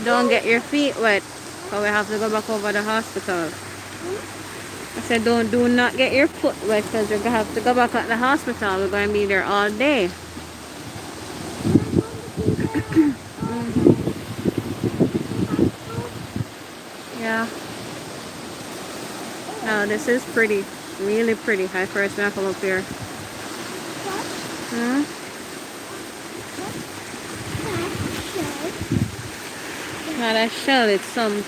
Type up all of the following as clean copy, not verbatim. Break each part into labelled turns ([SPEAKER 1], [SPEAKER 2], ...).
[SPEAKER 1] Don't get your feet wet, so we have to go back over the hospital. I said do not get your foot wet because we're going to have to go back at the hospital. We're going to be there all day. Yeah. No, this is pretty. Really pretty. I first time I come up here. Hmm? Not a shell, it's some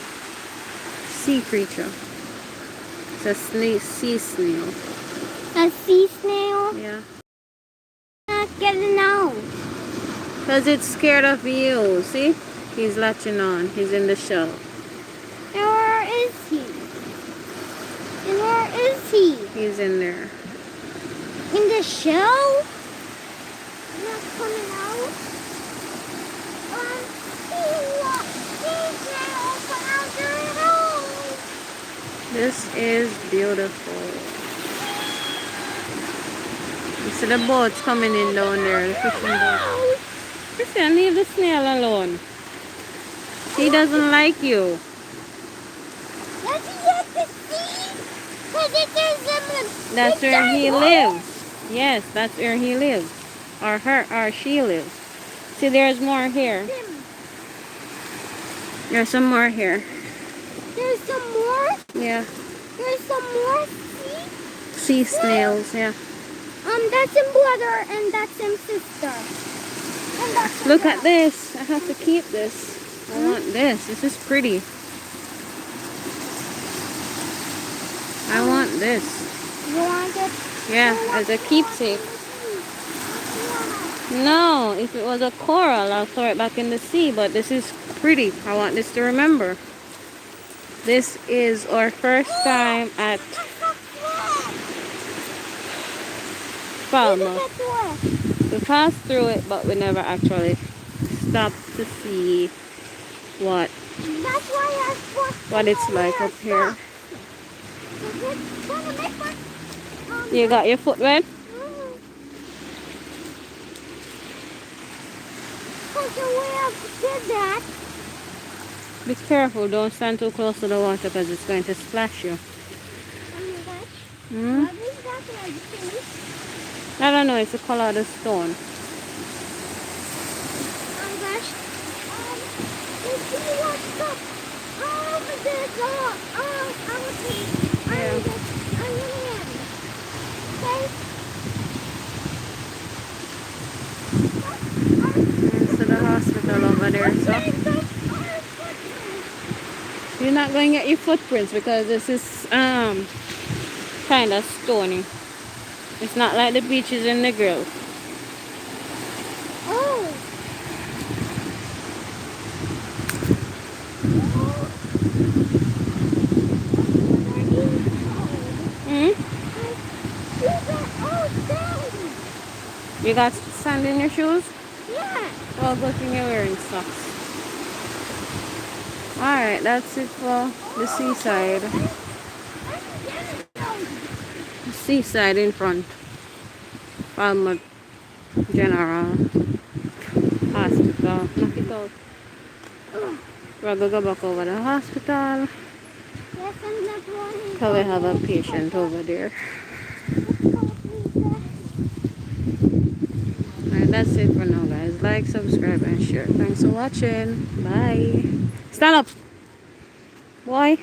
[SPEAKER 1] sea creature. It's a sea snail.
[SPEAKER 2] A sea snail?
[SPEAKER 1] Yeah.
[SPEAKER 2] Not getting out.
[SPEAKER 1] Because it's scared of you. See? He's latching on. He's in the shell.
[SPEAKER 2] And where is he? And where is he?
[SPEAKER 1] He's in there.
[SPEAKER 2] In the shell? Not coming out?
[SPEAKER 1] This is beautiful. You see the boats coming in down there, the fishing boat. Listen, leave the snail alone. He doesn't like you.
[SPEAKER 2] Does he like the sea? Because it is
[SPEAKER 1] That's where he lives. Yes, that's where he lives. Or she lives. See, there's more here. There's some more here.
[SPEAKER 2] There's some more?
[SPEAKER 1] Yeah.
[SPEAKER 2] There's some more
[SPEAKER 1] sea snails, yeah.
[SPEAKER 2] That's him brother and that's him sister. And that's
[SPEAKER 1] Look at this. I have to keep this. I want this. This is pretty. I want this.
[SPEAKER 2] You want it?
[SPEAKER 1] Yeah, as a keepsake. No, if it was a coral, I'll throw it back in the sea, but this is pretty. I want this to remember. This is our first time at Falmouth. We passed through it, but we never actually stopped to see what it's like up here. You got your foot wet? Be careful, don't stand too close to the water because it's going to splash you. Hmm? I don't know, it's the color of the stone. To the hospital over there, so you're not going to get your footprints because this is kind of stony. It's not like the beaches in the Gulf.
[SPEAKER 2] Oh.
[SPEAKER 1] Hmm? You got sand in your shoes?
[SPEAKER 2] Yeah.
[SPEAKER 1] Well, good thing you're wearing socks. Alright, that's it for the seaside. The seaside in front. Falmouth General Hospital. Knock it out. We're going to go back over the hospital. So we have a patient over there. Alright, that's it for now, guys. Like, subscribe, and share. Thanks for watching. Bye. Stand up. Boy.